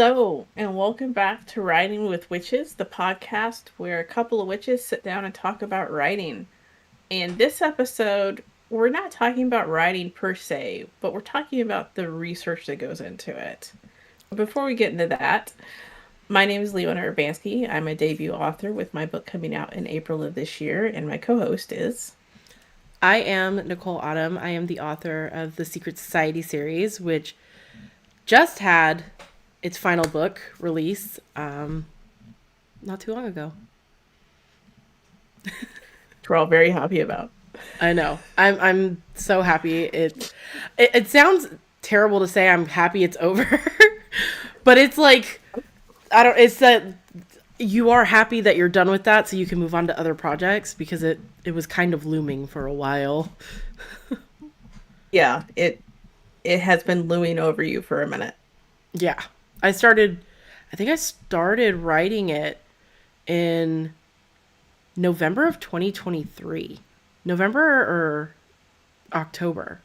Hello, and welcome back to Writing with Witches, the podcast where a couple of witches sit down and talk about writing. And this episode, we're not talking about writing per se, but we're talking about the research that goes into it. Before we get into that, my name is Leona Urbanski. I'm a debut author with my book coming out in April of this year, and my co host is. I am Nicole Autumn. I am the author of the Secret Society series, which just had its final book release not too long ago. We're all very happy about. I know. I'm so happy. It sounds terrible to say I'm happy it's over, but it's like it's that you are happy that you're done with that so you can move on to other projects because it was kind of looming for a while. Yeah, it has been looming over you for a minute. Yeah. I think I started writing it in November of 2023. November or October.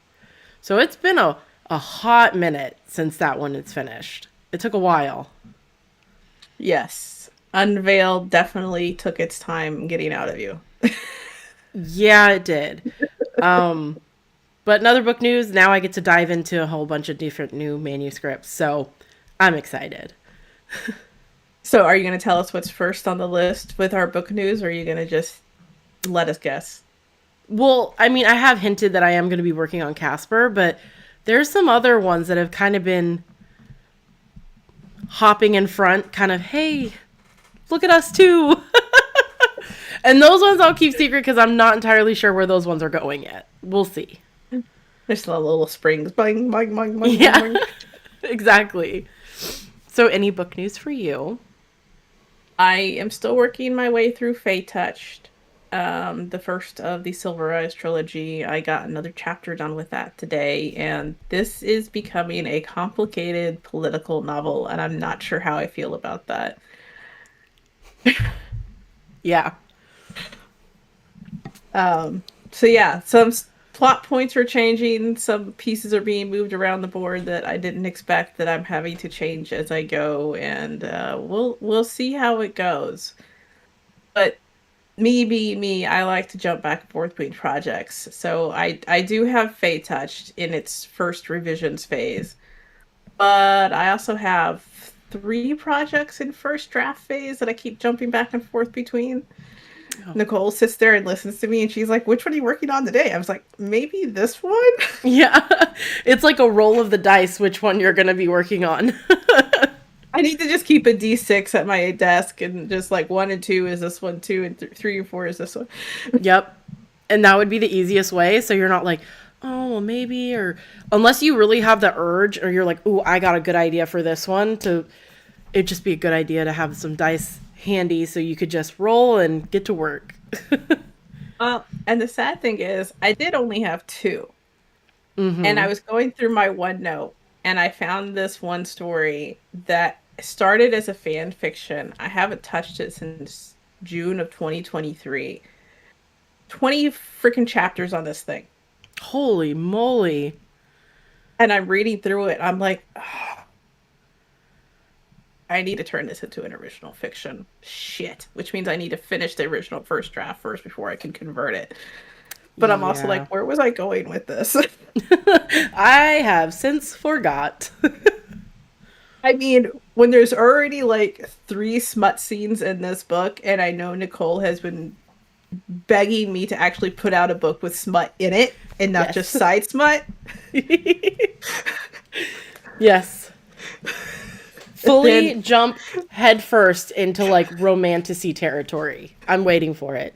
So it's been a hot minute since that one is finished. It took a while. Yes. Unveiled definitely took its time getting out of you. Yeah, it did. But in other book news, now I get to dive into a whole bunch of different new manuscripts. So I'm excited. So, are you going to tell us what's first on the list with our book news, or are you going to just let us guess? Well, I mean, I have hinted that I am going to be working on Casper, but there's some other ones that have kind of been hopping in front, kind of, hey, look at us too. And those ones I'll keep secret because I'm not entirely sure where those ones are going yet. We'll see. There's a little springs. Bang, bang, bang, bang, Yeah, bang. exactly. So, any book news for you? I am still working my way through Fae Touched, the first of the Silver Eyes trilogy. I got another chapter done with that today, and this is becoming a complicated political novel, and I'm not sure how I feel about that. Yeah. So yeah, some plot points are changing, some pieces are being moved around the board that I didn't expect that I'm having to change as I go, and we'll see how it goes. But me being me, I like to jump back and forth between projects. So I do have Fate Touched in its first revisions phase, but I also have three projects in first draft phase that I keep jumping back and forth between. Nicole sits there and listens to me, and she's like, "Which one are you working on today?" I was like, "Maybe this one." Yeah. It's like a roll of the dice which one you're going to be working on. I need to just keep a D6 at my desk, and just like 1 and 2 is this one, 2 and 3 and 4 is this one. Yep. And that would be the easiest way. So you're not like, oh, well, maybe, or unless you really have the urge or you're like, ooh, I got a good idea for this one, it'd just be a good idea to have some dice handy so you could just roll and get to work. And the sad thing is, I did only have two. And I was going through my OneNote, and I found this one story that started as a fan fiction. I haven't touched it since June of 2023. 20 freaking chapters on this thing. Holy moly. And I'm reading through it. I'm like, oh, I need to turn this into an original fiction. Shit. Which means I need to finish the original first draft first before I can convert it. But I'm also like, where was I going with this? I have since forgot. I mean, when there's already like 3 smut scenes in this book, and I know Nicole has been begging me to actually put out a book with smut in it and not just side smut. Yes. Fully jump headfirst into like romantasy territory. I'm waiting for it.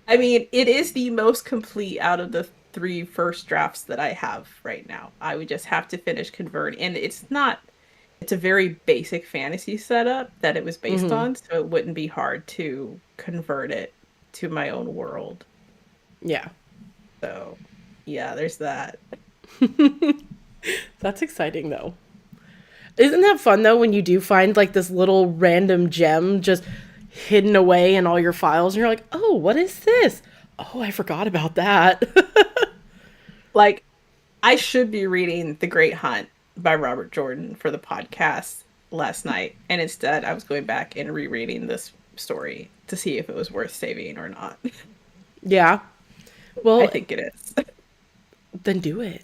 I mean, it is the most complete out of the 3 first drafts that I have right now. I would just have to finish converting. And it's a very basic fantasy setup that it was based on, so it wouldn't be hard to convert it to my own world. Yeah. So, yeah, there's that. That's exciting though. Isn't that fun though when you do find like this little random gem just hidden away in all your files and you're like, oh, what is this? Oh, I forgot about that. Like, I should be reading The Great Hunt by Robert Jordan for the podcast. last night, and instead I was going back and rereading this story to see if it was worth saving or not. Yeah. I Well, think it is. then do it.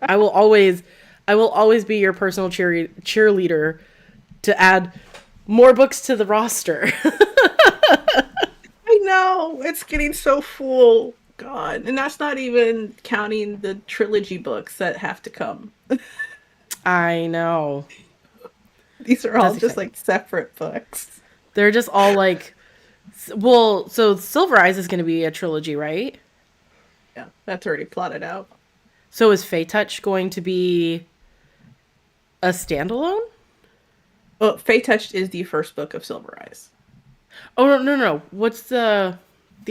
I will always I will always be your personal cheerleader to add more books to the roster. I know it's getting so full. God, and that's not even counting the trilogy books that have to come. I know. These are all That's just exciting. like separate books. They're just all like, well, so Silver Eyes is going to be a trilogy, right? Yeah, that's already plotted out. So is Fey Touch going to be a standalone? Well, Fate Touched is the first book of Silver Eyes. Oh no, no, no. What's the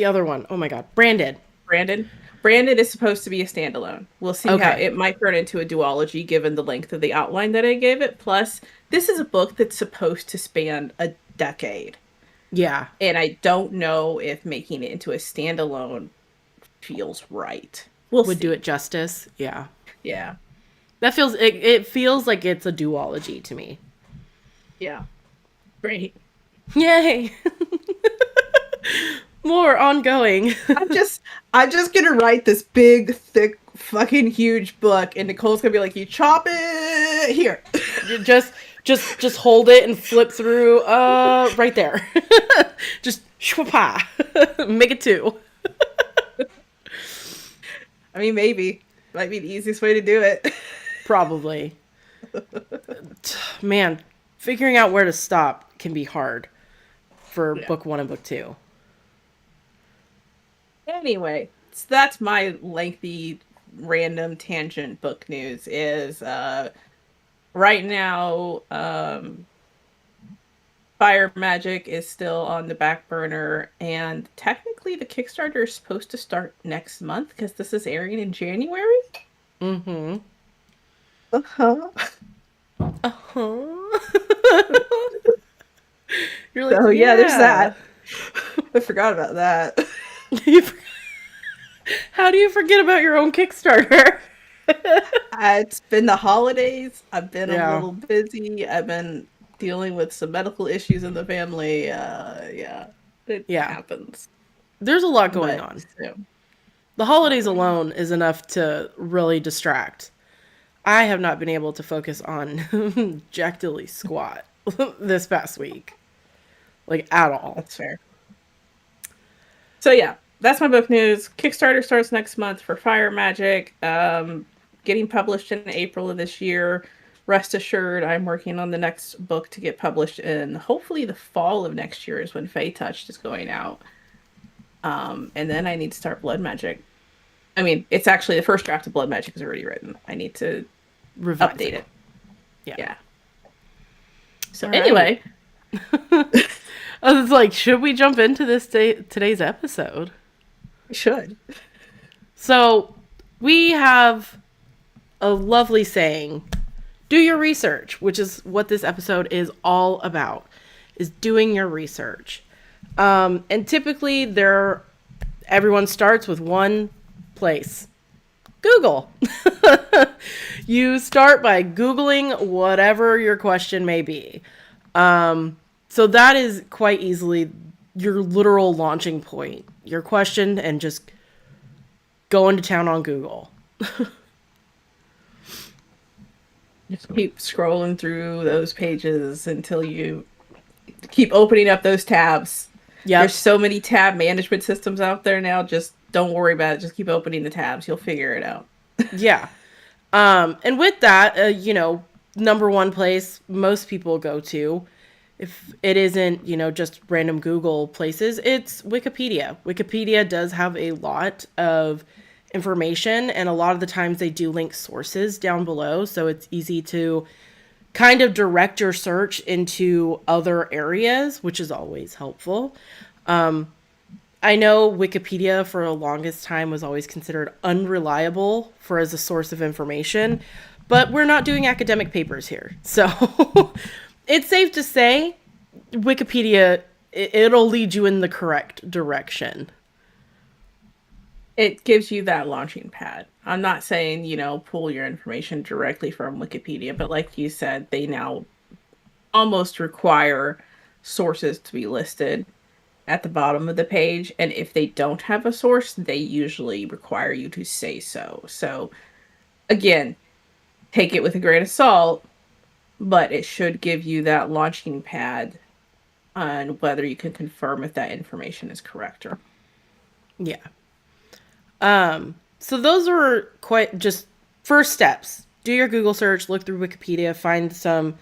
other one? Oh my god. Branded. Brandon. Brandon is supposed to be a standalone. We'll see how Okay. it might turn into a duology given the length of the outline that I gave it. Plus, this is a book that's supposed to span a decade. Yeah. And I don't know if making it into a standalone feels right. We'll Would do see. it justice. Yeah. Yeah. That feels it feels like it's a duology to me. Yeah. Great. Yay. More ongoing. I'm just I'm just gonna write this big, thick, fucking huge book, and Nicole's gonna be like, "You chop it here." just just hold it and flip through right there. Just shwapa. Make it two. I mean, maybe might be the easiest way to do it. Probably. Man, figuring out where to stop can be hard for Yeah. book 1 and book 2. Anyway, so that's my lengthy, random tangent book news. Is right now, Fire Magic is still on the back burner, and technically the Kickstarter is supposed to start next month because this is airing in January. Mhm. Uh-huh. Uh-huh. You're like, So yeah, there's "Yeah." that. I forgot about that. You for- How do you forget about your own Kickstarter? It's been the holidays. I've been a Yeah. little busy. I've been dealing with some medical issues in the family. Yeah, it Yeah. happens. There's a lot going But on. so, The there's a lot holidays going on. alone is enough to really distract. I have not been able to focus on Jack Dilly squat this past week. Like at all. That's fair. So yeah, that's my book news. Kickstarter starts next month for Fire Magic. Getting published in April of this year. Rest assured, I'm working on the next book to get published in hopefully the fall of next year is when Fae Touched is going out. And then I need to start Blood Magic. I mean, it's actually the first draft of Blood Magic is already written. I need to update Revising. it. Yeah. Yeah. So All right. anyway, I was like, should we jump into today's episode? we should. So, we have a lovely saying, do your research, which is what this episode is all about, is doing your research. And typically everyone starts with one place. Google. You start by Googling whatever your question may be. So that is quite easily your literal launching point. Your question and just going to town on Google. Just keep scrolling through those pages until you keep opening up those tabs. Yep. There's so many tab management systems out there now. Just don't worry about it. Just keep opening the tabs. You'll figure it out. Yeah. And with that, number one place most people go to, if it isn't, just random Google places, it's Wikipedia. Wikipedia does have a lot of information, and a lot of the times they do link sources down below, so it's easy to kind of direct your search into other areas, which is always helpful. I know Wikipedia for the longest time was always considered unreliable for as a source of information, but we're not doing academic papers here. So it's safe to say Wikipedia, it'll lead you in the correct direction. It gives you that launching pad. I'm not saying, pull your information directly from Wikipedia, but like you said, they now almost require sources to be listed at the bottom of the page. And if they don't have a source, they usually require you to say so. So, again, take it with a grain of salt, but it should give you that launching pad on whether you can confirm if that information is correct or. Yeah. So those are quite just first steps. Do your Google search, look through Wikipedia, find some,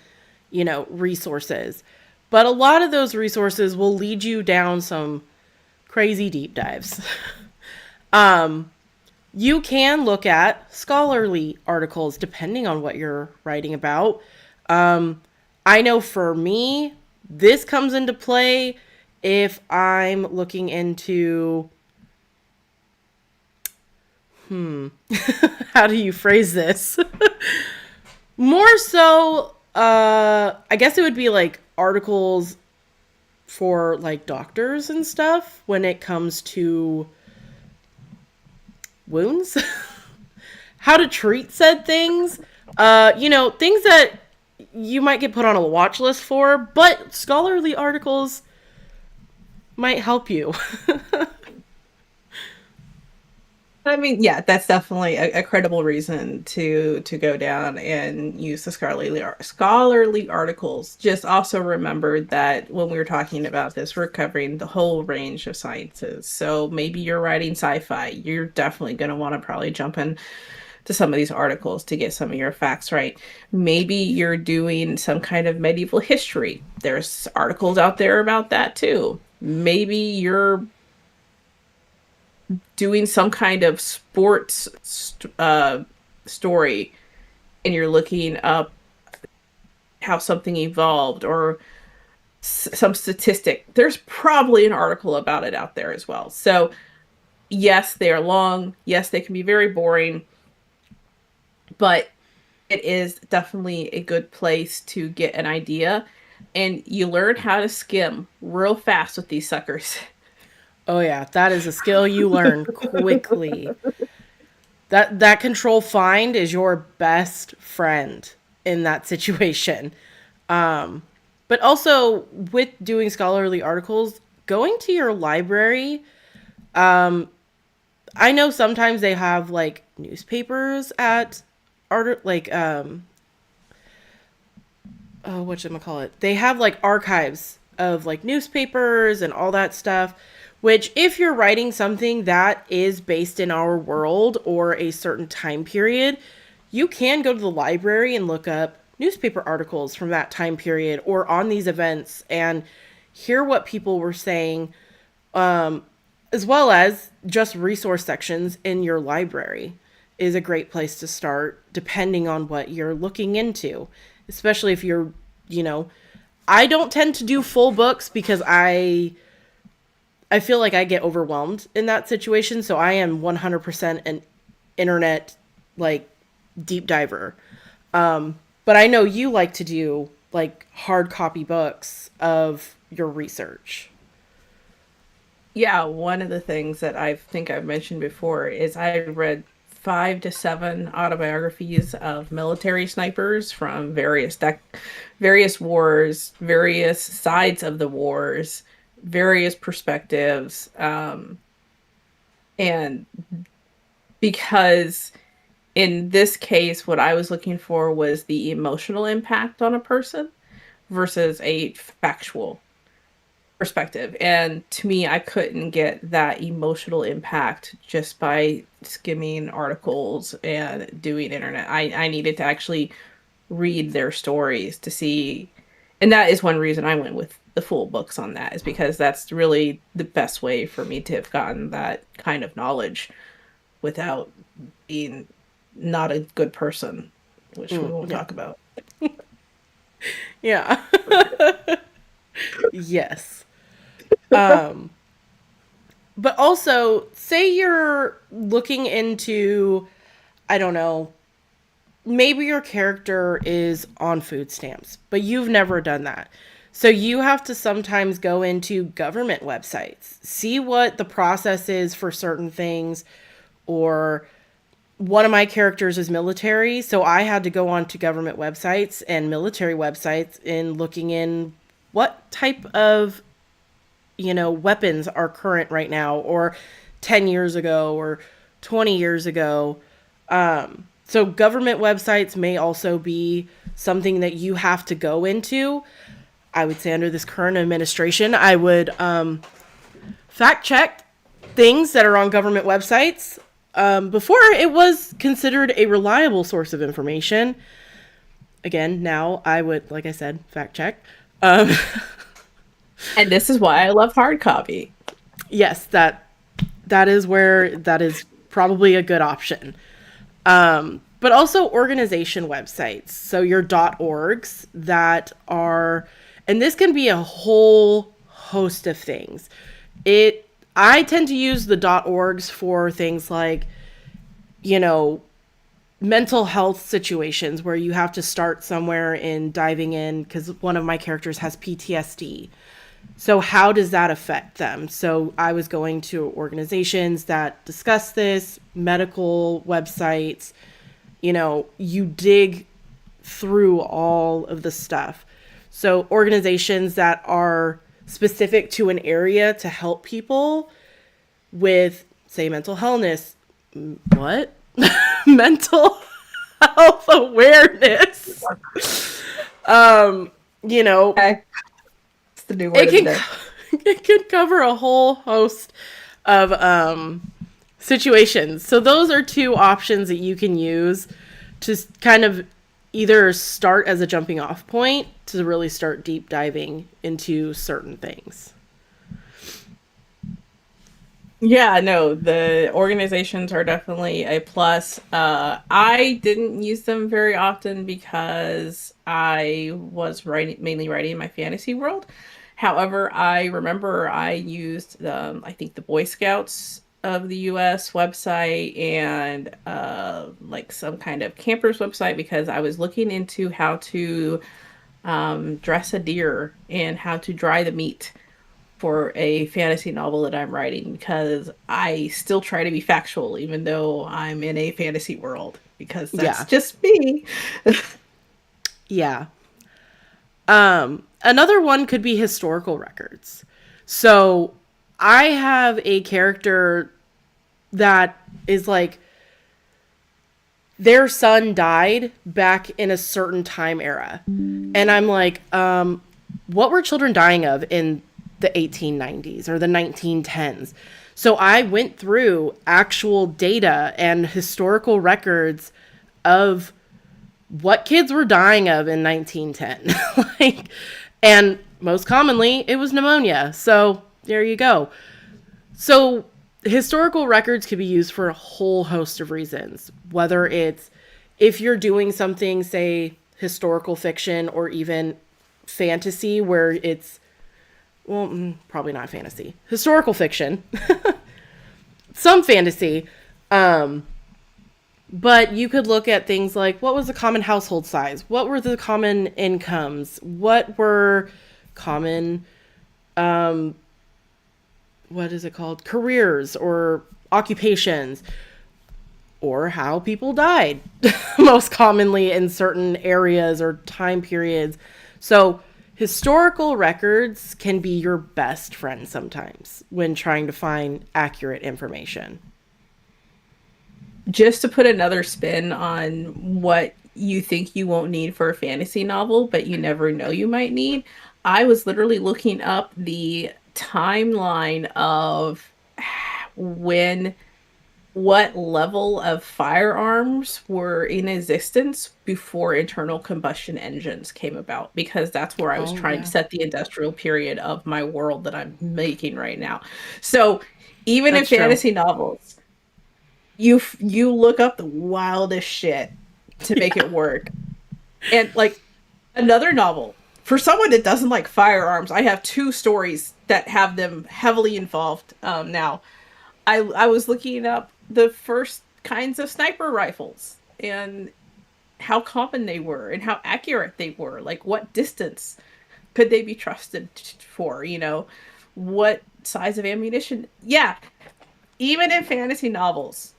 resources. But a lot of those resources will lead you down some crazy deep dives. You can look at scholarly articles depending on what you're writing about. I know for me, this comes into play if I'm looking into how do you phrase this? More so, I guess it would be like articles for like doctors and stuff when it comes to wounds, how to treat said things. Things that you might get put on a watch list for, but scholarly articles might help you. I mean, yeah, that's definitely a credible reason to go down and use the scholarly articles. Just also remember that when we were talking about this, we're covering the whole range of sciences. So maybe you're writing sci-fi, you're definitely going to want to probably jump in to some of these articles to get some of your facts right. Maybe you're doing some kind of medieval history. There's articles out there about that too. Maybe you're doing some kind of sports story and you're looking up how something evolved or some statistic, there's probably an article about it out there as well. So, yes, they are long. Yes, they can be very boring, but it is definitely a good place to get an idea. And you learn how to skim real fast with these suckers. Oh yeah, that is a skill you learn quickly. That control find is your best friend in that situation. But also with doing scholarly articles, going to your library, I know sometimes they have like newspapers at art like oh whatchamacallit. They have like archives of like newspapers and all that stuff. Which, if you're writing something that is based in our world or a certain time period, you can go to the library and look up newspaper articles from that time period or on these events and hear what people were saying, as well as just resource sections in your library is a great place to start depending on what you're looking into, especially if you're, you know, I don't tend to do full books because I feel like I get overwhelmed in that situation, so I am 100% an internet like deep diver. But I know you like to do like hard copy books of your research. Yeah, one of the things that I think I've mentioned before is I read 5 to 7 autobiographies of military snipers from various wars, various sides of the wars, various perspectives, and because in this case, what I was looking for was the emotional impact on a person versus a factual perspective. And to me, I couldn't get that emotional impact just by skimming articles and doing internet. I needed to actually read their stories to see. And that is one reason I went with the full books on that, is because that's really the best way for me to have gotten that kind of knowledge without being not a good person, which we won't Yeah. talk about. Yeah. Yes. Um, but also, say you're looking into, I don't know, maybe your character is on food stamps, but you've never done that. So you have to sometimes go into government websites, see what the process is for certain things, or one of my characters is military, so I had to go onto government websites and military websites in looking in what type of, weapons are current right now, or 10 years ago, or 20 years ago. So government websites may also be something that you have to go into. I would say under this current administration, I would fact check things that are on government websites. Before it was considered a reliable source of information. Again, now I would, like I said, fact check. Um, And this is why I love hard copy. yes, that is probably a good option. But also organization websites. So your .orgs that are, and this can be a whole host of things. I tend to use the .orgs for things like, you know, mental health situations where you have to start somewhere in diving in because one of my characters has PTSD. So how does that affect them? So I was going to organizations that discuss this, medical websites, you dig through all of the stuff. So organizations that are specific to an area to help people with, say, mental illness. What? Mental health awareness. Um, you know, Okay. It's the new word it of the can day. it can cover a whole host of situations. So those are two options that you can use to kind of either start as a jumping off point to really start deep diving into certain things. Yeah, no, the organizations are definitely a plus. I didn't use them very often because I was mainly writing in my fantasy world. However, I remember I used I think the Boy Scouts of the US website and like some kind of campers website because I was looking into how to dress a deer and how to dry the meat for a fantasy novel that I'm writing because I still try to be factual even though I'm in a fantasy world because that's Yeah. just me. Yeah. Another one could be historical records. So I have a character that is like their son died back in a certain time era. And I'm like, what were children dying of in the 1890s or the 1910s? So I went through actual data and historical records of what kids were dying of in 1910. like, and most commonly, it was pneumonia. So there you go. So historical records could be used for a whole host of reasons, whether it's if you're doing something, say, historical fiction or even fantasy, where it's, well, probably not fantasy, historical fiction, some fantasy. But you could look at things like what was the common household size? What were the common incomes? What were common, what is it called? Careers or occupations, or how people died most commonly in certain areas or time periods. So, historical records can be your best friend sometimes when trying to find accurate information. Just to put another spin on what you think you won't need for a fantasy novel, but you never know you might need, I was literally looking up the timeline of when what level of firearms were in existence before internal combustion engines came about because that's where I was Oh, trying to yeah. set the industrial period of my world that I'm making right now. So even in That's true. fantasy novels, you look up the wildest shit to make Yeah. it work. And like another novel, for someone that doesn't like firearms, I have two stories that have them heavily involved now. I was looking up the first kinds of sniper rifles and how common they were and how accurate they were. Like what distance could they be trusted for? What size of ammunition? Yeah, even in fantasy novels,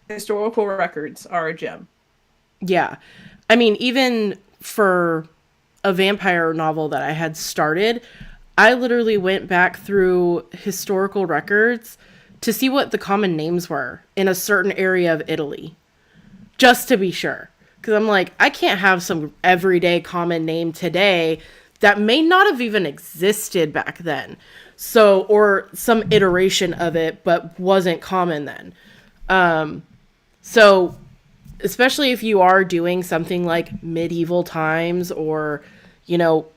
Historical records are a gem. Yeah. I mean, even for a vampire novel that I had started, I literally went back through historical records to see what the common names were in a certain area of Italy, just to be sure. Because I'm like, I can't have some everyday common name today that may not have even existed back then. So, or some iteration of it, but wasn't common then. So, especially if you are doing something like medieval times or,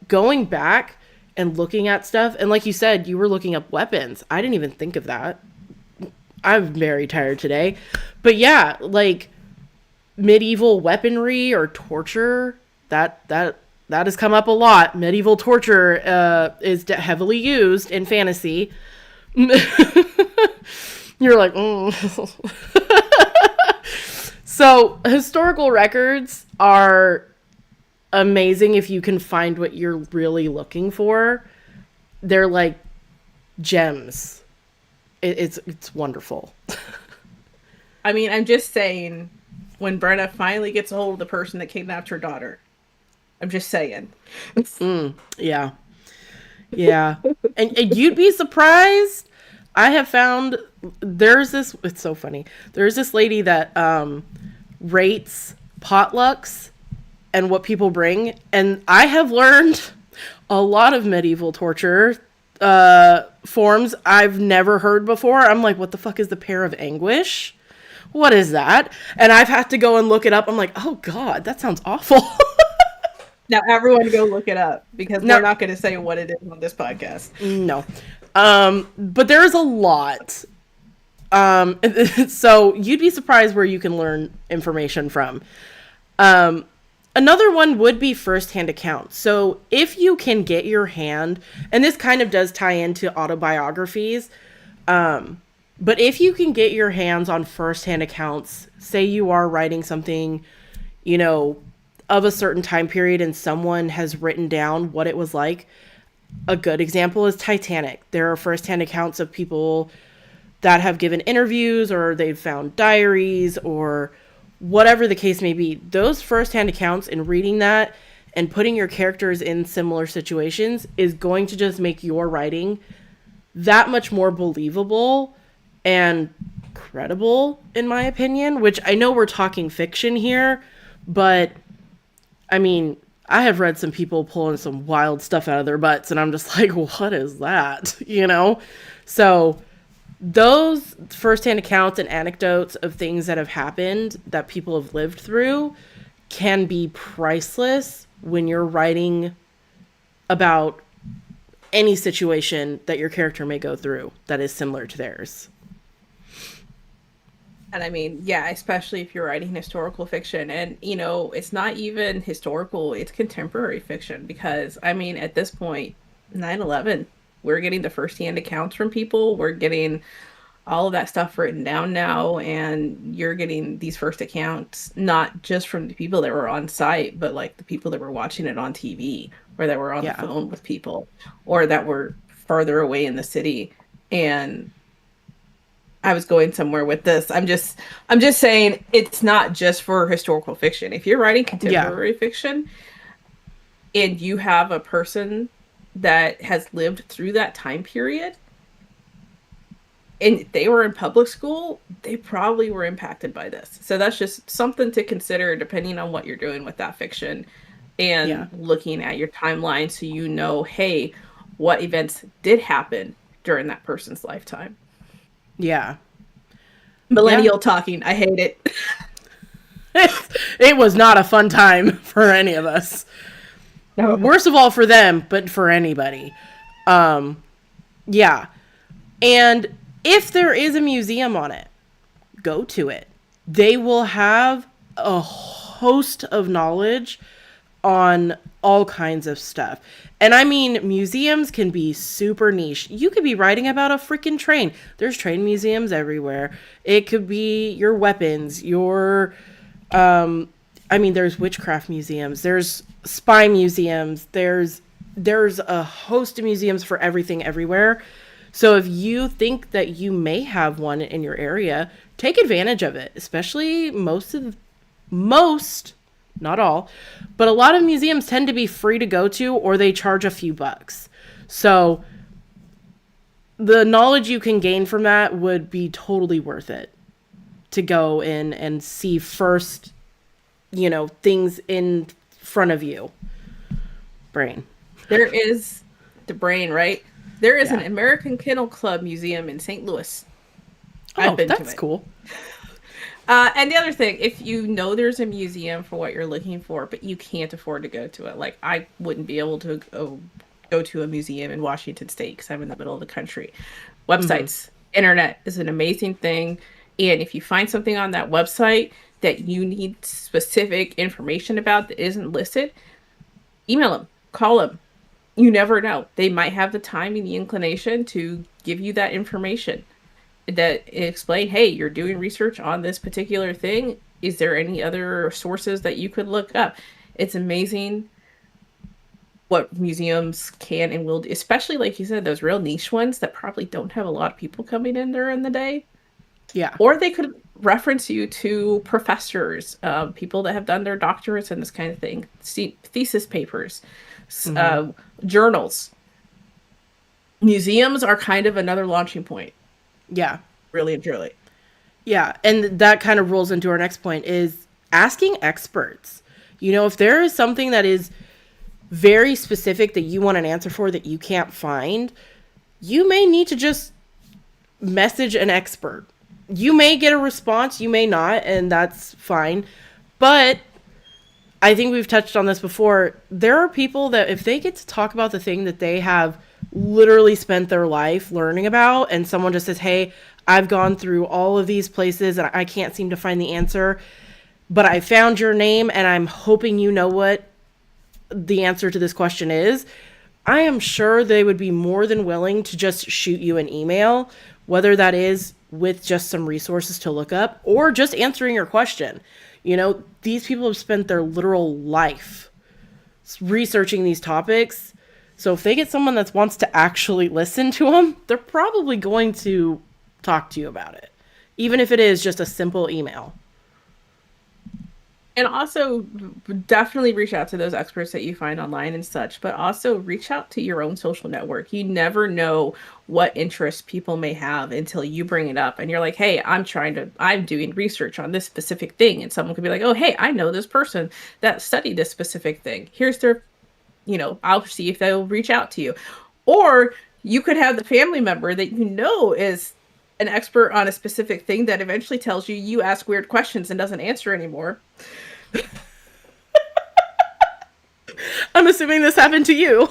going back and looking at stuff. And like you said, you were looking up weapons. I didn't even think of that. I'm very tired today. But yeah, like medieval weaponry or torture, that has come up a lot. Medieval torture is heavily used in fantasy. You're like, mm. So historical records are amazing if you can find what you're really looking for. They're like gems. It's wonderful. I mean, I'm just saying, when Brenna finally gets a hold of the person that kidnapped her daughter, I'm just saying. Yeah, yeah, and you'd be surprised. I have found there's this. It's so funny. There's this lady that rates potlucks and what people bring, and I have learned a lot of medieval torture forms I've never heard before. I'm like, what the fuck is the pear of anguish? What is that? And I've had to go and look it up. I'm like, oh god, that sounds awful. Now, everyone go look it up because we're No, not going to say what it is on this podcast. no. But there's a lot. So you'd be surprised where you can learn information from. Um, Another one would be firsthand accounts. So if you can get your hand, and this kind of does tie into autobiographies, but if you can get your hands on firsthand accounts, say you are writing something, you know, of a certain time period and someone has written down what it was like. A good example is Titanic. There are firsthand accounts of people that have given interviews or they've found diaries or whatever the case may be. Those firsthand accounts and reading that and putting your characters in similar situations is going to just make your writing that much more believable and credible, in my opinion, which I know we're talking fiction here, but I mean, I have read some people pulling some wild stuff out of their butts, and I'm just like, what is that? You know? So, those firsthand accounts and anecdotes of things that have happened that people have lived through can be priceless when you're writing about any situation that your character may go through that is similar to theirs. And I mean, yeah, especially if you're writing historical fiction. And, it's not even historical, it's contemporary fiction. Because, I mean, at this point, 9/11, we're getting the firsthand accounts from people. We're getting all of that stuff written down now. And you're getting these first accounts, not just from the people that were on site, but like the people that were watching it on TV or that were on the Yeah. phone with people or that were further away in the city. And I was going somewhere with this. I'm just saying it's not just for historical fiction. If you're writing Yeah. contemporary fiction and you have a person that has lived through that time period and they were in public school, they probably were impacted by this. So that's just something to consider depending on what you're doing with that fiction Yeah. and looking at your timeline so you know, hey, what events did happen during that person's lifetime. Yeah. Yeah. Millennial talking. I hate it. It was not a fun time for any of us. No. Worst of all for them, but for anybody. Yeah. And if there is a museum on it, go to it. They will have a host of knowledge on all kinds of stuff. And I mean, museums can be super niche. You could be writing about a freaking train. There's train museums everywhere. It could be your weapons, I mean, there's witchcraft museums, there's spy museums, there's a host of museums for everything everywhere. So if you think that you may have one in your area, take advantage of it. Especially most, not all, but a lot of museums tend to be free to go to or they charge a few bucks. So the knowledge you can gain from that would be totally worth it to go in and see first, things in front of you. Brain. There is the brain, right? There is an Yeah. American Kennel Club museum in St. Louis. I've Oh, been to that's it. cool. And the other thing, if you know there's a museum for what you're looking for, but you can't afford to go to it, like I wouldn't be able to go to a museum in Washington State because I'm in the middle of the country. Mm-hmm. Websites, internet is an amazing thing. And if you find something on that website that you need specific information about that isn't listed, email them, call them. You never know. They might have the time and the inclination to give you that information that explain, hey, you're doing research on this particular thing. Is there any other sources that you could look up? It's amazing what museums can and will do, especially like you said, those real niche ones that probably don't have a lot of people coming in during the day. Yeah. Or they could reference you to professors, people that have done their doctorates and this kind of thing, thesis papers, Mm-hmm. uh, journals. Museums are kind of another launching point, Yeah. really and truly. Yeah. And that kind of rolls into our next point is asking experts. If there is something that is very specific that you want an answer for that you can't find, you may need to just message an expert. You may get a response, you may not, and that's fine. But I think we've touched on this before. There are people that if they get to talk about the thing that they have literally spent their life learning about, and someone just says, hey, I've gone through all of these places and I can't seem to find the answer, but I found your name and I'm hoping you know what the answer to this question is, I am sure they would be more than willing to just shoot you an email, whether that is with just some resources to look up or just answering your question. These people have spent their literal life researching these topics. So if they get someone that wants to actually listen to them, they're probably going to talk to you about it, even if it is just a simple email. And also, definitely reach out to those experts that you find online and such, but also reach out to your own social network. You never know what interests people may have until you bring it up and you're like, hey, I'm doing research on this specific thing. And someone could be like, oh, hey, I know this person that studied this specific thing. Here's their, I'll see if they'll reach out to you. Or you could have the family member that you know is an expert on a specific thing that eventually tells you you ask weird questions and doesn't answer anymore. I'm assuming this happened to you.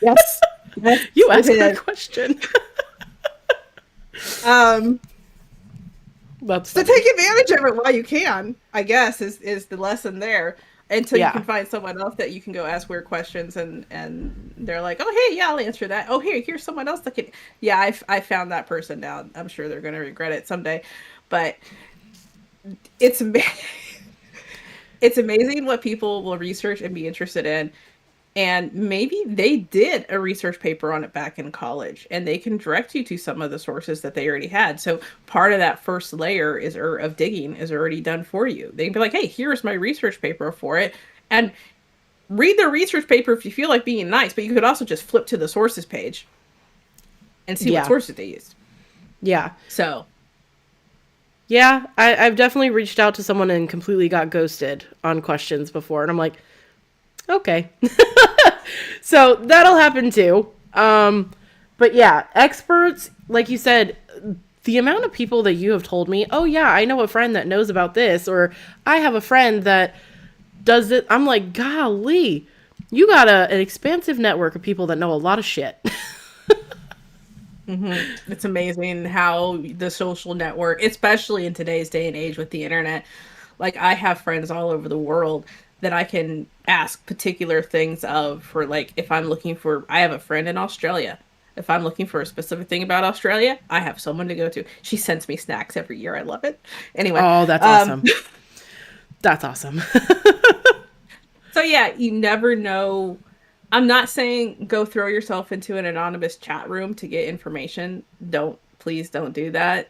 Yes. Yes, You it asked a is. question. Um, That's so funny. take advantage of it while you can, I guess, is the lesson there. Until you can Yeah. find someone else that you can go ask weird questions and they're like, oh hey, yeah, I'll answer that. Oh here's someone else that can. Yeah, I found that person now. I'm sure they're gonna regret it someday, but it's it's amazing what people will research and be interested in. And maybe they did a research paper on it back in college and they can direct you to some of the sources that they already had. So part of that first layer is of digging is already done for you. They can be like, hey, here's my research paper for it. And read the research paper if you feel like being nice, but you could also just flip to the sources page and see what Yeah. sources they used. Yeah. So Yeah. I've definitely reached out to someone and completely got ghosted on questions before. And I'm like, okay. So that'll happen too. But yeah, experts, like you said, the amount of people that you have told me, oh yeah, I know a friend that knows about this, or I have a friend that does it. I'm like, golly, you got an expansive network of people that know a lot of shit. it's amazing how the social network, especially in today's day and age with the internet, like I have friends all over the world that I can ask particular things of for like if I'm looking for I have a friend in Australia. If I'm looking for a specific thing about Australia, I have someone to go to. She sends me snacks every year. I love it. Anyway, Oh, that's awesome. That's awesome. so yeah, you never know I'm not saying go throw yourself into an anonymous chat room to get information. Please don't do that.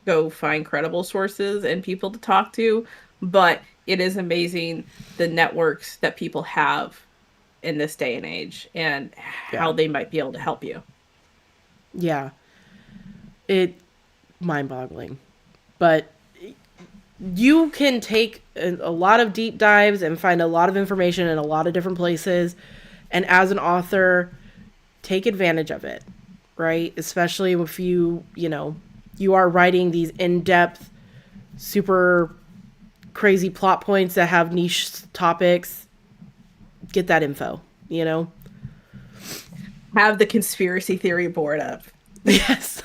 Go find credible sources and people to talk to. But it is amazing the networks that people have in this day and age and Yeah. how they might be able to help you. Yeah. It mind-boggling. But you can take a lot of deep dives and find a lot of information in a lot of different places. And as an author, take advantage of it, right? Especially if you are writing these in-depth, super crazy plot points that have niche topics. Get that info, you know? Have the conspiracy theory board up. Yes.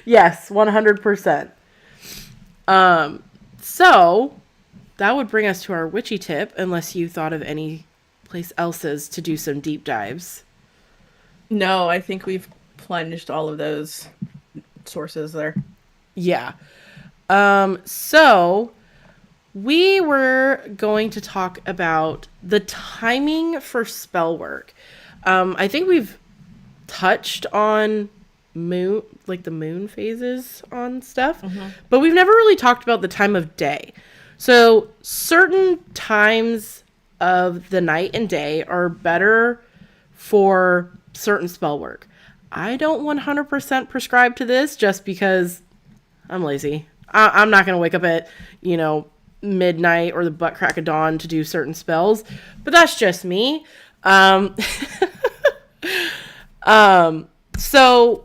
Yes, 100%. So that would bring us to our witchy tip, unless you thought of any place else's to do some deep dives. No, I think we've plunged all of those sources there. Yeah. So we were going to talk about the timing for spell work. I think we've touched on the moon phases on stuff, Mm-hmm. but we've never really talked about the time of day. So certain times of the night and day are better for certain spell work. I don't 100% prescribe to this just because I'm lazy. I'm not going to wake up at, midnight or the butt crack of dawn to do certain spells, but that's just me. Um, so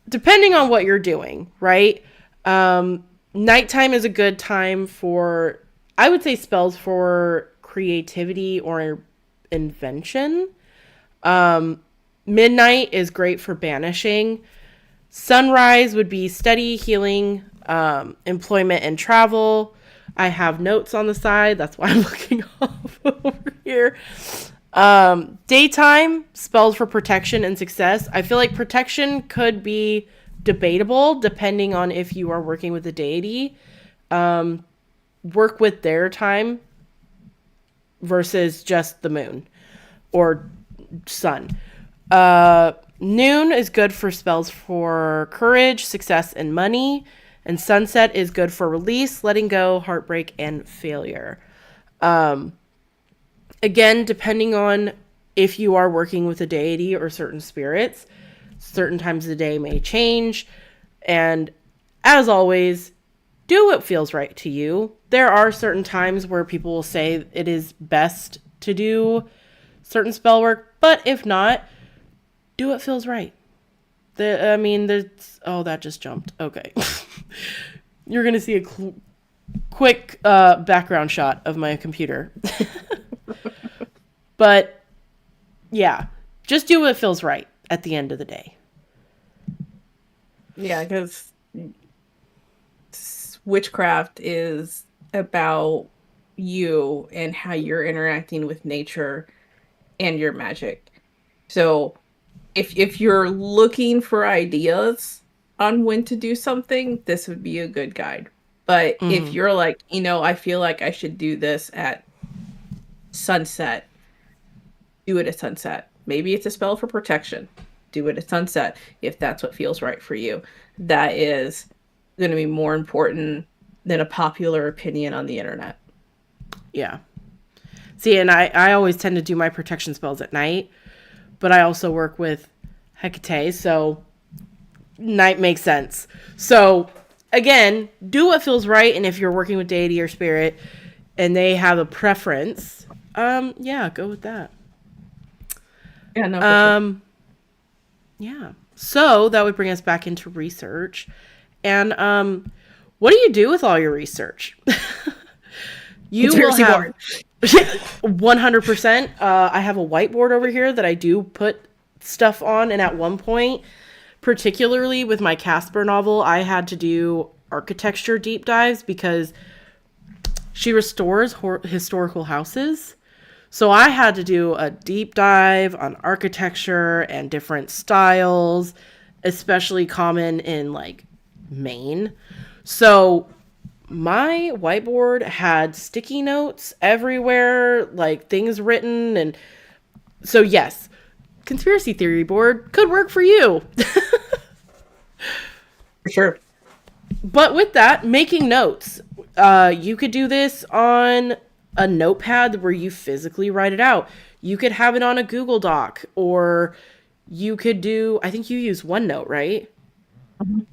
depending on what you're doing, right? Nighttime is a good time for, I would say, spells for creativity or invention. Midnight is great for banishing. Sunrise would be study, healing, employment, and travel. I have notes on the side. That's why I'm looking off over here. Daytime, spells for protection and success. I feel like protection could be debatable depending on if you are working with a deity. Work with their time versus just the moon or sun. Noon is good for spells for courage, success, and money. And sunset is good for release, letting go, heartbreak, and failure. Again, depending on if you are working with a deity or certain spirits, certain times of the day may change. And as always, do what feels right to you. There are certain times where people will say it is best to do certain spell work, but if not, do what feels right. That just jumped. Okay. You're going to see a quick background shot of my computer. But yeah, just do what feels right at the end of the day. Yeah, because witchcraft is about you and how you're interacting with nature and your magic. So if you're looking for ideas on when to do something, this would be a good guide. But if Mm-hmm. you're like, I feel like I should do this at sunset, do it at sunset. Maybe it's a spell for protection. Do it at sunset if that's what feels right for you. That is going to be more important than a popular opinion on the internet. Yeah. See, and I always tend to do my protection spells at night, but I also work with Hecate, so night makes sense. So, again, do what feels right, and if you're working with deity or spirit and they have a preference, yeah, go with that. Yeah, no, for sure. Um, yeah. So that would bring us back into research. And what do you do with all your research? You will Conspiracy have board. 100%. I have a whiteboard over here that I do put stuff on. And at one point, particularly with my Casper novel, I had to do architecture deep dives because she restores historical houses. So I had to do a deep dive on architecture and different styles, especially common in like Maine. So my whiteboard had sticky notes everywhere, like things written, and So yes, conspiracy theory board could work for you. For sure. But with that, making notes. You could do this on a notepad where you physically write it out. You could have it on a Google Doc, or you could do, I think you use OneNote, right? Mhm.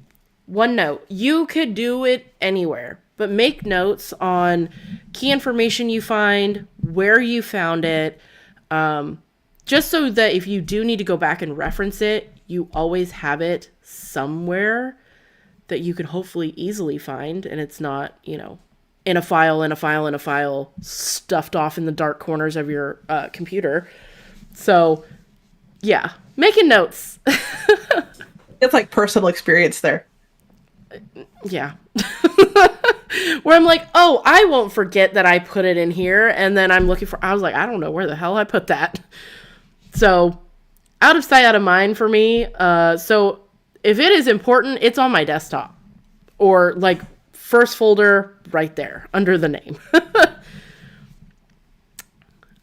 OneNote. You could do it anywhere, but make notes on key information you find, where you found it, um, just so that if you do need to go back and reference it, you always have it somewhere that you can hopefully easily find, and it's not, in a file, in a file, in a file, stuffed off in the dark corners of your computer. So, yeah, making notes. It's like personal experience there. Yeah. Where I'm like, oh, I won't forget that I put it in here. And then I'm looking for, I was like, I don't know where the hell I put that. So, out of sight, out of mind for me. So, if it is important, it's on my desktop or like first folder right there under the name.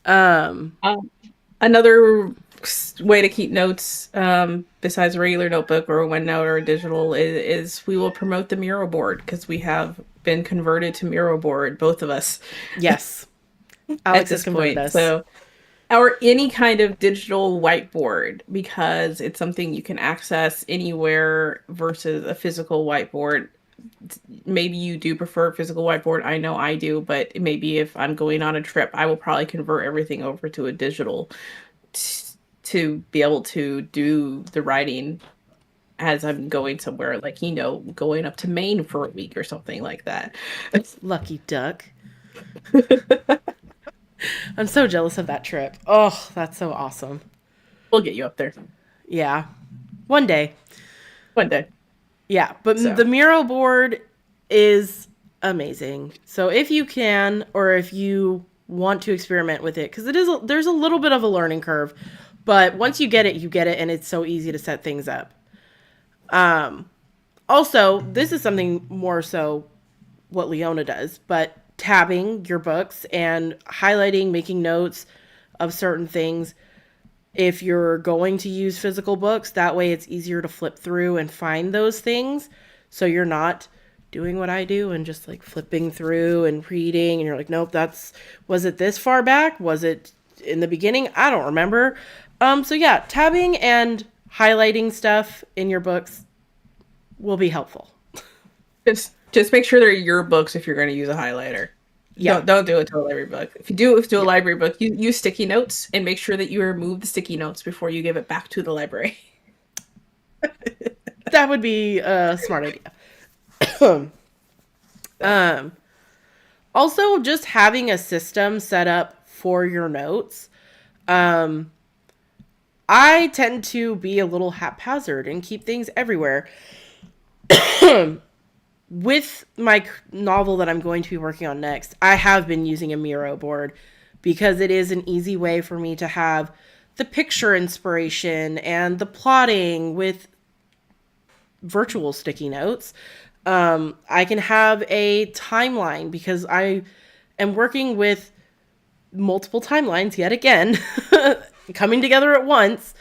um, Um, Another way to keep notes, besides a regular notebook or a OneNote or a digital, is we will promote the Miro board because we have been converted to Miro board, both of us, yes, at Alex has this converted point. us. So, or any kind of digital whiteboard because it's something you can access anywhere versus a physical whiteboard. Maybe you do prefer a physical whiteboard. I know I do, but maybe if I'm going on a trip, I will probably convert everything over to a digital to be able to do the writing as I'm going somewhere, like, going up to Maine for a week or something like that. Lucky duck. I'm so jealous of that trip. Oh, that's so awesome. We'll get you up there Yeah. One day. one day. Yeah, but So, the Miro board is amazing. So if you can, or if you want to experiment with it, because there's a little bit of a learning curve, but once you get it, and it's so easy to set things up. Um, Also, this is something more so what Leona does, but tabbing your books and highlighting, making notes of certain things. If you're going to use physical books, that way it's easier to flip through and find those things. So you're not doing what I do and just like flipping through and reading and you're like, nope, was it this far back? Was it in the beginning? I don't remember. So yeah, tabbing and highlighting stuff in your books will be helpful. just make sure they're your books if you're going to use a highlighter. Yeah. Don't do it to a library book. If you do a Yeah. library book, you use sticky notes and make sure that you remove the sticky notes before you give it back to the library. That would be a smart idea. um Also, just having a system set up for your notes. Um, I tend to be a little haphazard and keep things everywhere. With my novel that I'm going to be working on next, I have been using a Miro board because it is an easy way for me to have the picture inspiration and the plotting with virtual sticky notes. I can have a timeline because I am working with multiple timelines yet again, coming together at once.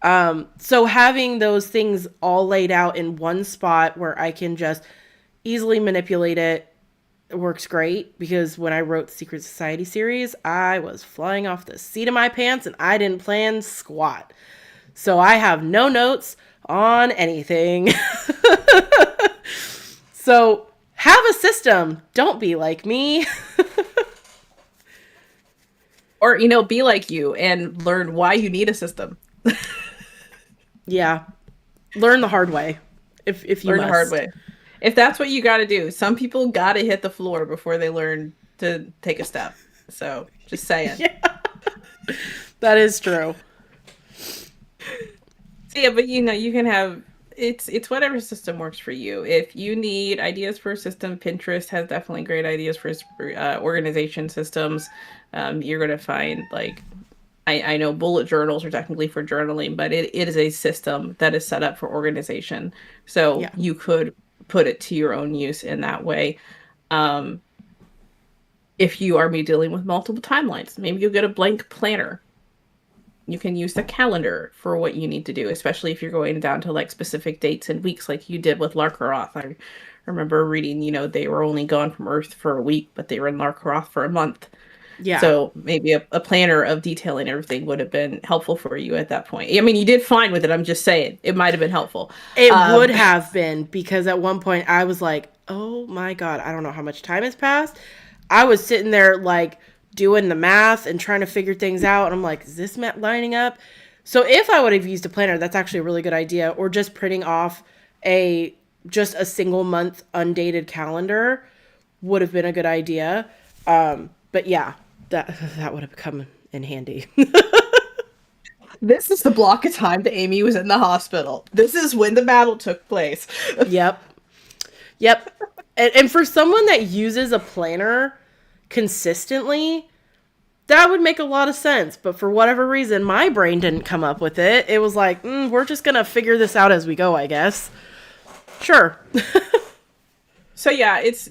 So having those things all laid out in one spot where I can just easily manipulate it works great because when I wrote the Secret Society series, I was flying off the seat of my pants and I didn't plan squat. So I have no notes on anything. So have a system. Don't be like me. Or, be like you and learn why you need a system. Yeah. Learn the hard way if you Learn the hard must. way. If that's what you got to do. Some people got to hit the floor before they learn to take a step. So, just saying. Yeah. That is true. So, yeah, but you can have it's whatever system works for you. If you need ideas for a system, Pinterest has definitely great ideas for organization systems. You're gonna find, like, I know bullet journals are technically for journaling, but it is a system that is set up for organization. So Yeah. you could put it to your own use in that way. Um, if you are dealing with multiple timelines, maybe you'll get a blank planner You can use the calendar for what you need to do, especially if you're going down to like specific dates and weeks like you did with Larkaroth. I remember reading, they were only gone from Earth for a week, but they were in Larkaroth for a month. Yeah. So maybe a planner of detailing everything would have been helpful for you at that point. I mean, you did fine with it. I'm just saying it might have been helpful. It would Um, have been, because at one point I was like, oh my God, I don't know how much time has passed. I was sitting there like doing the math and trying to figure things out. And I'm like, is this lining up? So if I would have used a planner, that's actually a really good idea. Or just printing off a just a single month undated calendar would have been a good idea. But yeah, that would have come in handy. this is the block of time that Amy was in the hospital. This is when the battle took place. Yep. Yep. And for someone that uses a planner consistently, that would make a lot of sense. But for whatever reason, my brain didn't come up with it. It was like, we're just going to figure this out as we go, I guess. Sure. So yeah, it's,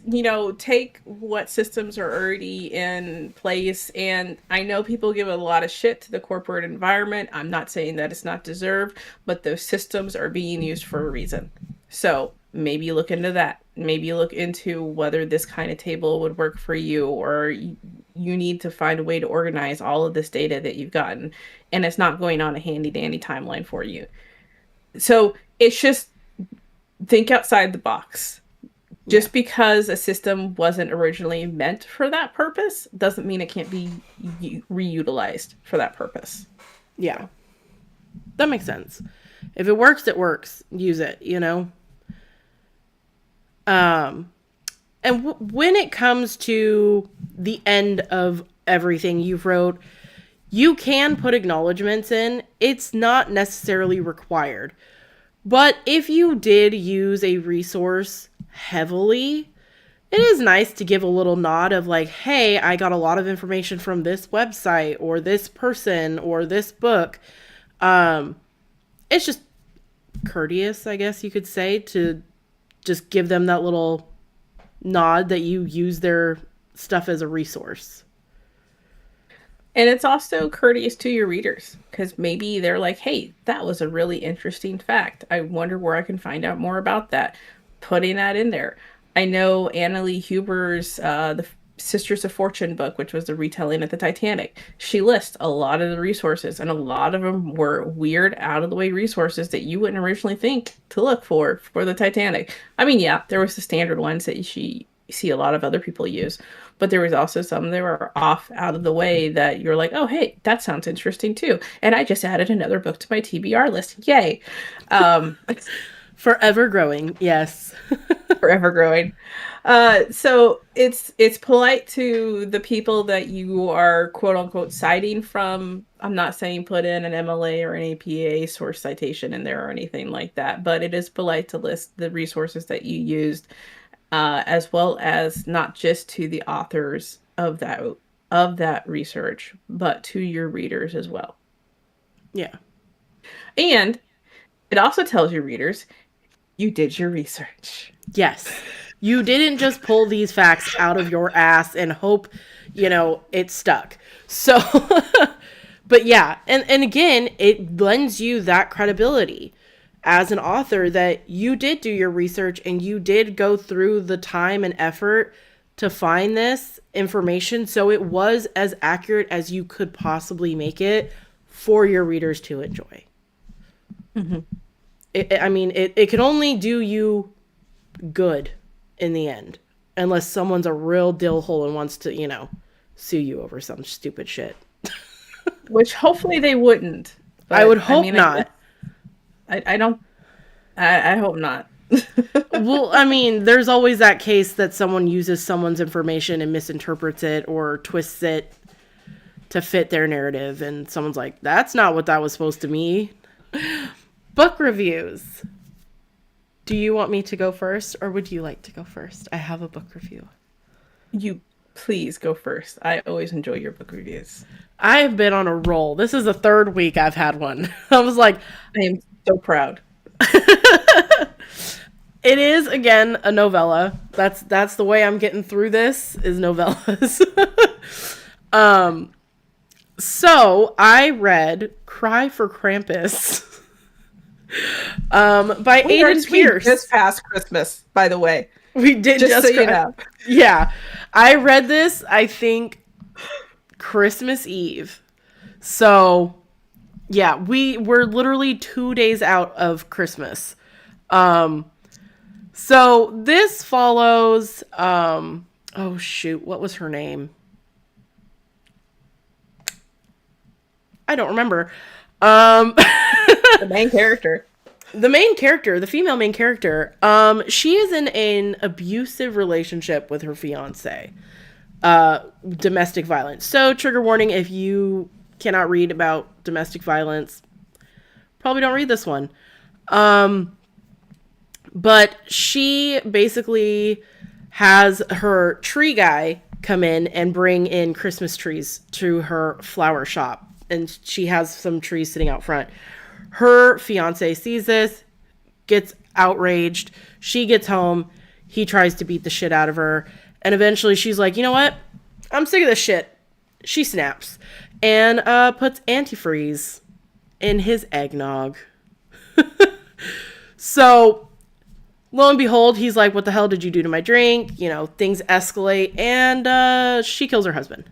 take what systems are already in place. And I know people give a lot of shit to the corporate environment. I'm not saying that it's not deserved, but those systems are being used for a reason. So maybe look into that. Maybe look into whether this kind of table would work for you, or you need to find a way to organize all of this data that you've gotten. And it's not going on a handy dandy timeline for you. So it's just think outside the box. Yeah. Just because a system wasn't originally meant for that purpose doesn't mean it can't be reutilized for that purpose. Yeah. That makes sense. If it works, it works. Use it, And when it comes to the end of everything you've wrote, you can put acknowledgments in. It's not necessarily required. But if you did use a resource heavily, it is nice to give a little nod of like, hey, I got a lot of information from this website or this person or this book. It's just courteous, I guess you could say, to just give them that little nod that you use their stuff as a resource. And it's also courteous to your readers because maybe they're like, hey, that was a really interesting fact. I wonder where I can find out more about that. Putting that in there. I know Annalee Huber's The Sisters of Fortune book, which was the retelling of the Titanic. She lists a lot of the resources, and a lot of them were weird, out of the way resources that you wouldn't originally think to look for the Titanic. I mean, yeah, there was the standard ones that she see a lot of other people use, but there was also some that were off out of the way that you're like, oh, hey, that sounds interesting too. And I just added another book to my TBR list. Yay. Um, Forever growing, yes. forever growing. So it's polite to the people that you are quote unquote citing from. I'm not saying put in an MLA or an APA source citation in there or anything like that, but it is polite to list the resources that you used, as well as not just to the authors of that research, but to your readers as well. Yeah. And it also tells your readers you did your research. Yes. You didn't just pull these facts out of your ass and hope, it stuck. So, but yeah. And again, it lends you that credibility as an author that you did do your research and you did go through the time and effort to find this information. So it was as accurate as you could possibly make it for your readers to enjoy. Mm-hmm. It can only do you good in the end, unless someone's a real dill hole and wants to, sue you over some stupid shit. Which hopefully they wouldn't. I would But hope not. I don't. I hope not. Well, there's always that case that someone uses someone's information and misinterprets it or twists it to fit their narrative, and someone's like, that's not what that was supposed to mean. Book reviews. Do you want me to go first, or would you like to go first? I have a book review. You please go first. I always enjoy your book reviews. I have been on a roll. This is the third week I've had one. I was like, I am so proud. it is again a novella. That's the way I'm getting through this is novellas. So I read Cry for Krampus by Aiden We just Pierce. passed Christmas, by the way, We did just so just you cry. know. Yeah. I read this, I think, Christmas Eve. So, yeah, we were literally 2 days out of Christmas. Um, so this follows, oh shoot, what was her name? I don't remember. Um, The main character. the main character, the female main character, she is in an abusive relationship with her fiance. Domestic violence. So, trigger warning if you cannot read about domestic violence, probably don't read this one. But she basically has her tree guy come in and bring in Christmas trees to her flower shop. And she has some trees sitting out front. Her fiance sees this, gets outraged. She gets home. He tries to beat the shit out of her. And eventually she's like, you know what? I'm sick of this shit. She snaps and puts antifreeze in his eggnog. So lo and behold, he's like, what the hell did you do to my drink? You know, things escalate and she kills her husband.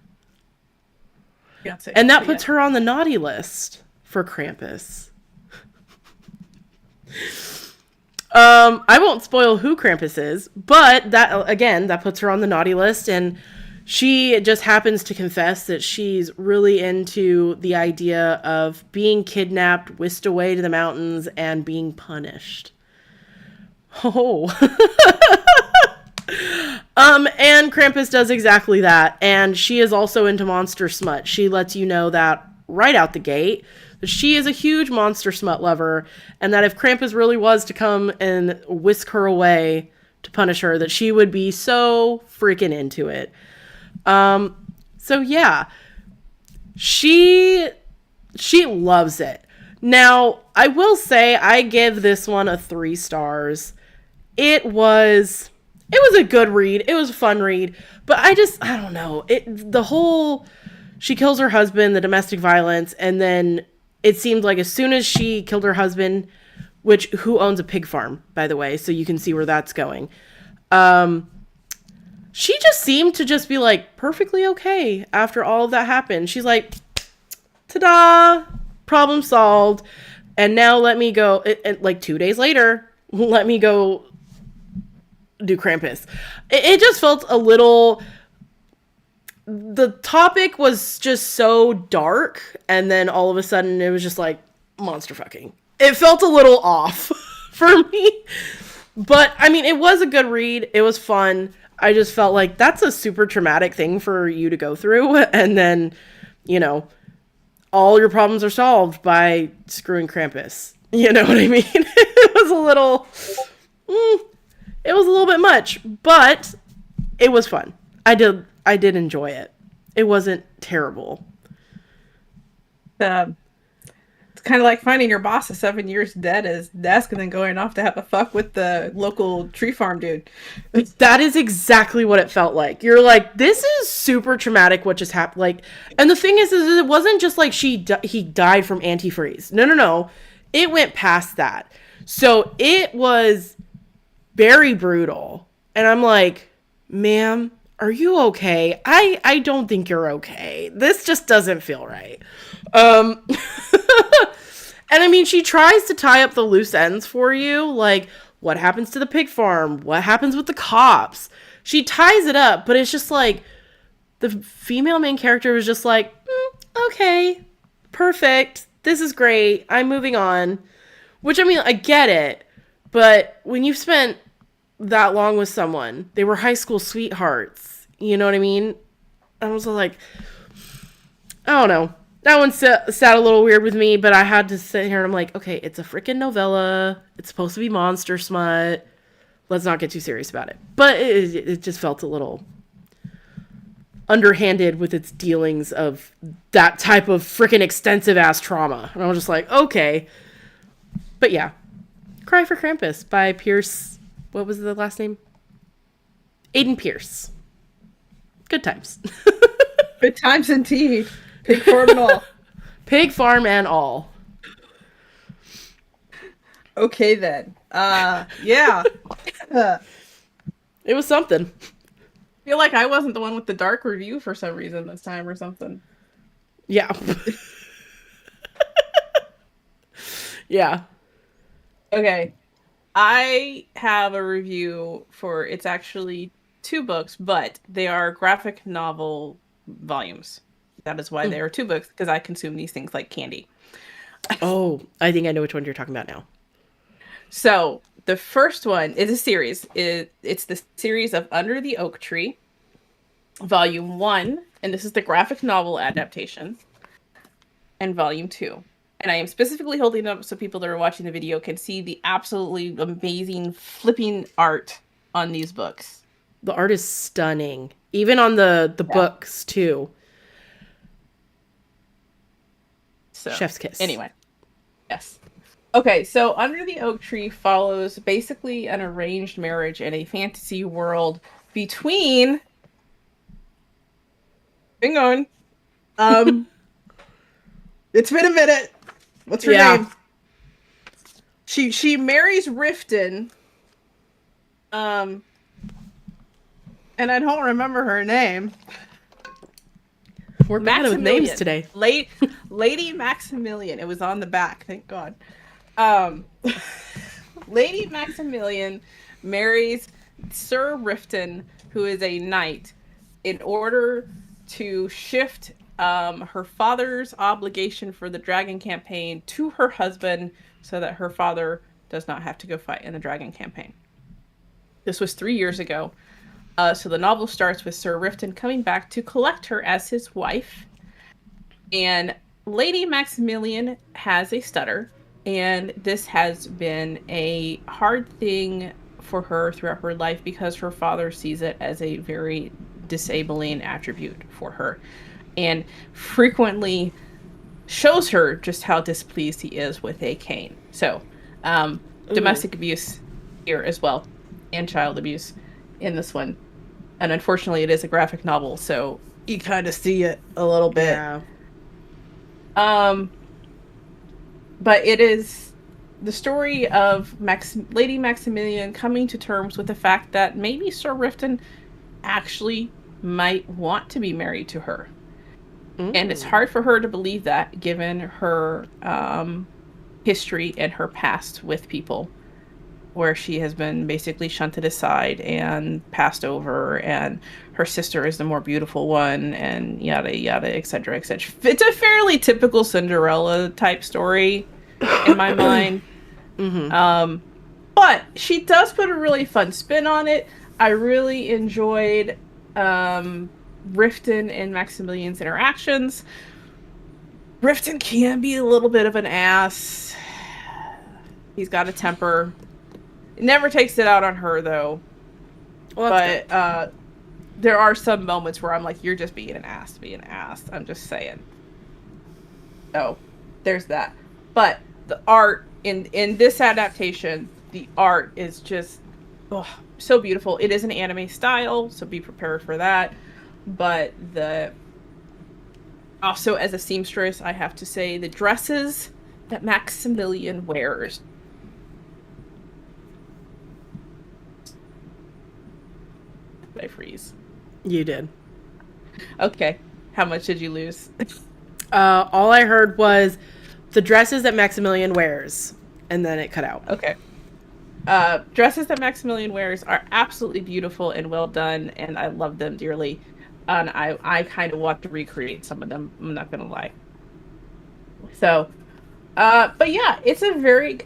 Fiance. And that But puts yeah. her on the naughty list for Krampus. I won't spoil who Krampus is, but that again, that puts her on the naughty list, and she just happens to confess that she's really into the idea of being kidnapped, whisked away to the mountains, and being punished. Oh. And Krampus does exactly that, and she is also into monster smut. She lets you know that right out the gate that she is a huge monster smut lover, and that if Krampus really was to come and whisk her away to punish her, that she would be so freaking into it. So yeah, she loves it. Now, I will say I give this one a 3 stars. It was a good read. It was a fun read, but I don't know. The whole she kills her husband, the domestic violence, and then it seemed like as soon as she killed her husband, which who owns a pig farm, by the way, so you can see where that's going. She just seemed to just be like perfectly okay after all of that happened. She's like, ta-da, problem solved. And now let me go, like 2 days later, let me go do Krampus. It just felt a little, the topic was just so dark, and then all of a sudden it was just like monster fucking. It felt a little off for me. But I mean, it was a good read. It was fun. I just felt like that's a super traumatic thing for you to go through, and then, you know, all your problems are solved by screwing Krampus. You know what I mean? It was a little, it was a little bit much, but it was fun. I did enjoy it. It wasn't terrible. Um, it's kind of like finding your boss of 7 years dead at his desk and then going off to have a fuck with the local tree farm dude. That is exactly what it felt like. You're like, this is super traumatic what just happened. Like, and the thing is it wasn't just like he died from antifreeze. No. It went past that. So it was very brutal. And I'm like, ma'am, are you okay? I don't think you're okay. This just doesn't feel right. And I mean, she tries to tie up the loose ends for you, like what happens to the pig farm, what happens with the cops. She ties it up, but it's just like the female main character was just like, okay, perfect, this is great, I'm moving on. Which, I mean, I get it, but when you've spent that long with someone, they were high school sweethearts, you know what I mean? I was like, I don't know. That one sat a little weird with me, but I had to sit here and I'm like, okay, it's a freaking novella. It's supposed to be monster smut. Let's not get too serious about it. But it just felt a little underhanded with its dealings of that type of freaking extensive ass trauma. And I was just like, okay. But yeah. Cry for Krampus by Pierce. What was the last name? Aiden Pierce. Good times. Good times indeed. Pig farm and all. Pig farm and all. Okay then. Yeah. I It was something. feel like I wasn't the one with the dark review for some reason this time or something. Yeah. Yeah. Okay. I have a review for it's actually two books, but they are graphic novel volumes. That is why Mm. they are two books, because I consume these things like candy. Oh, I think I know which one you're talking about now. So the first one is a series. It's the series of Under the Oak Tree, Volume 1, and this is the graphic novel adaptation, and Volume 2. And I am specifically holding up so people that are watching the video can see the absolutely amazing flipping art on these books. The art is stunning. Even on the Yeah. books too. So, Chef's kiss. anyway, yes. Okay, so Under the Oak Tree follows basically an arranged marriage in a fantasy world between. Hang on. Um, it's been a minute. What's her Yeah. name? She marries Riften. Um, and I don't remember her name. We're bad with names today. Lady Maximilian. It was on the back, thank God. Um, Lady Maximilian marries Sir Riften, who is a knight, in order to shift her father's obligation for the dragon campaign to her husband so that her father does not have to go fight in the dragon campaign. This was 3 years ago. So the novel starts with Sir Riften coming back to collect her as his wife. And Lady Maximilian has a stutter, and this has been a hard thing for her throughout her life because her father sees it as a very disabling attribute for her and frequently shows her just how displeased he is with a cane. So, domestic abuse here as well, and child abuse in this one. And unfortunately, it is a graphic novel, so you kind of see it a little bit. Yeah. Um, but it is the story of Lady Maximilian coming to terms with the fact that maybe Sir Riften actually might want to be married to her. And it's hard for her to believe that given her history and her past with people, where she has been basically shunted aside and passed over, and her sister is the more beautiful one, and yada yada, etc., etc. It's a fairly typical Cinderella type story in my mind. But she does put a really fun spin on it. I really enjoyed Riften and Maximilian's interactions. Riften can be a little bit of an ass. He's got a temper. It never takes it out on her, though. Well, But there are some moments where I'm like, you're just being an ass, I'm just saying. So, there's that. But the art in this adaptation, the art is just so beautiful. It is an anime style, so be prepared for that. But also as a seamstress, I have to say the dresses that Maximilian wears. Did I freeze? You did. Okay. How much did you lose? All I heard was the dresses that Maximilian wears, and then it cut out. Okay. Dresses that Maximilian wears are absolutely beautiful and well done, and I love them dearly. And I kind of want to recreate some of them. I'm not gonna lie. So, but yeah,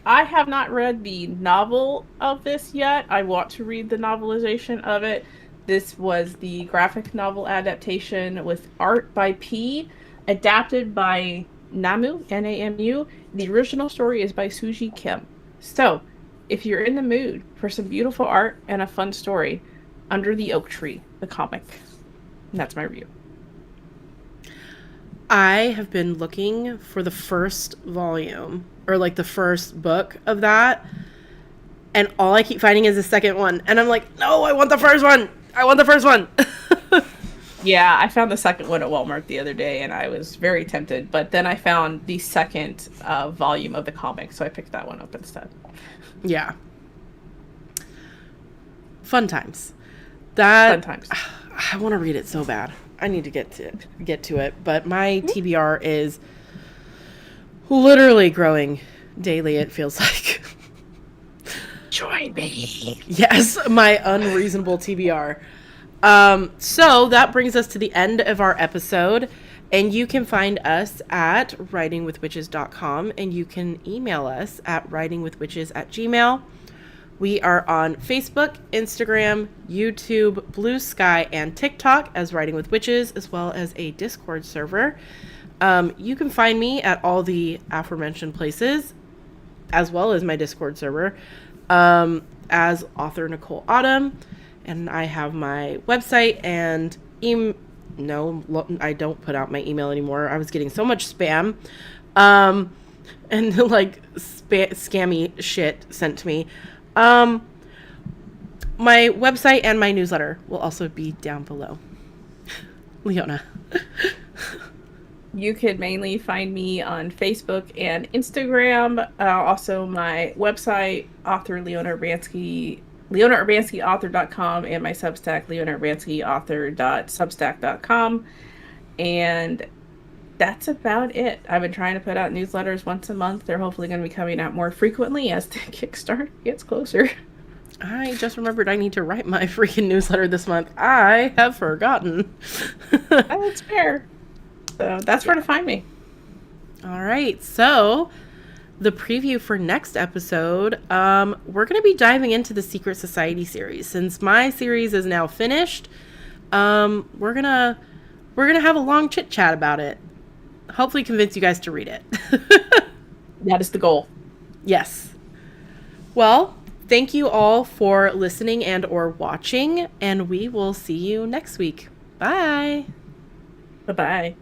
I have not read the novel of this yet. I want to read the novelization of it. This was the graphic novel adaptation with art by P, adapted by Namu, Namu. The original story is by Suji Kim. So, if you're in the mood for some beautiful art and a fun story, Under the Oak Tree, the comic. And that's my review. I have been looking for the first volume, or like the first book of that, and all I keep finding is the second one. And I'm like, no, I want the first one. I want the first one. Yeah, I found the second one at Walmart the other day and I was very tempted, but then I found the second volume of the comic, so I picked that one up instead. Yeah. Fun times. Fun That times. I want to read it so bad. I need to get to it, but my TBR is literally growing daily, it feels like. Join me. Yes, my unreasonable TBR. So that brings us to the end of our episode. And you can find us at writingwithwitches.com, and you can email us at writingwithwitches@gmail.com. We are on Facebook, Instagram, YouTube, Blue Sky, and TikTok as Writing with Witches, as well as a Discord server. You can find me at all the aforementioned places, as well as my Discord server, as author Nicole Autumn. And I have my website and no, I don't put out my email anymore. I was getting so much spam, and like scammy shit sent to me. My website and my newsletter will also be down below. Leona. You can mainly find me on Facebook and Instagram. Also, my website, author Leona Urbanski, leonaurbanskiauthor.com, and my Substack, leonaurbanskiauthor.substack.com. And that's about it. I've been trying to put out newsletters once a month. They're hopefully going to be coming out more frequently as the Kickstarter gets closer. I just remembered I need to write my freaking newsletter this month. I have forgotten. That's fair. So that's where to find me. All right. So the preview for next episode, we're going to be diving into the Secret Society series. Since my series is now finished, we're gonna have a long chit chat about it. Hopefully convince you guys to read it. That is the goal. Yes. Well, thank you all for listening and or watching, and we will see you next week. Bye. Bye-bye.